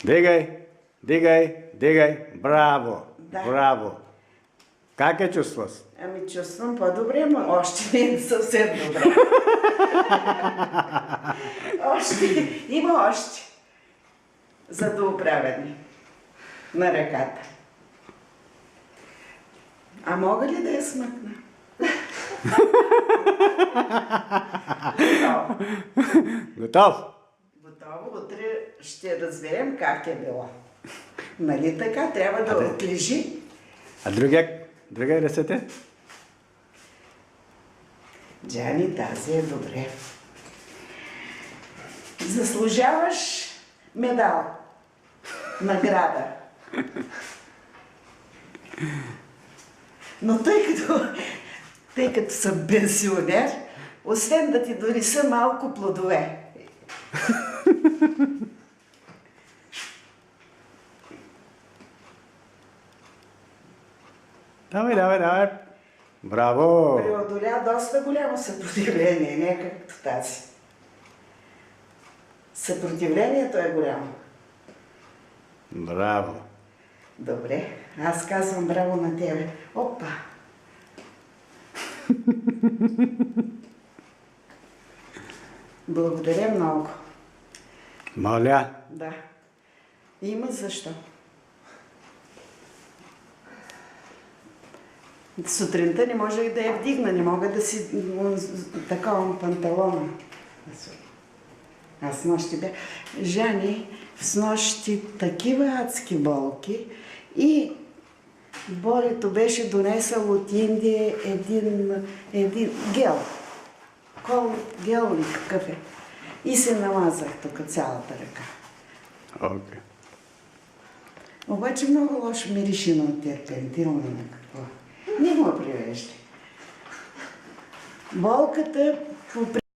Дигай, дигай, дигай. Браво, Да. браво. Как е чувстваш? Ами чувствам по-добре, но още не е съвсем добре. Има още за дооправяне на ръката. А мога ли да я смъкна? Готово. Готов? Готово. Утре ще разберем как е било. Нали така? Трябва да отлежи. А другия ръцете? Джани, тази е добре. Заслужаваш медал. Награда. Но тъй като съм пенсионер, освен да ти донеса малко плодове. Давай, давай, давай. Браво! Преодоля доста голямо съпротивление, не както тази. Съпротивлението е голямо. Браво! Добре, аз казвам браво на тебе. Опа! Благодаря много. Моля. Да. Има защо. Сутринта не можех да я вдигна, не мога да си таковам панталона. Аз нощи бях. Жани, с нощи такива адски болки и Борито беше донесъл от Индия един гел. Гел ли какъв е? И се намазах тук цялата ръка. Окей. Обаче много лошо мирише на терпентилна на какво. Не го привежда. Болката по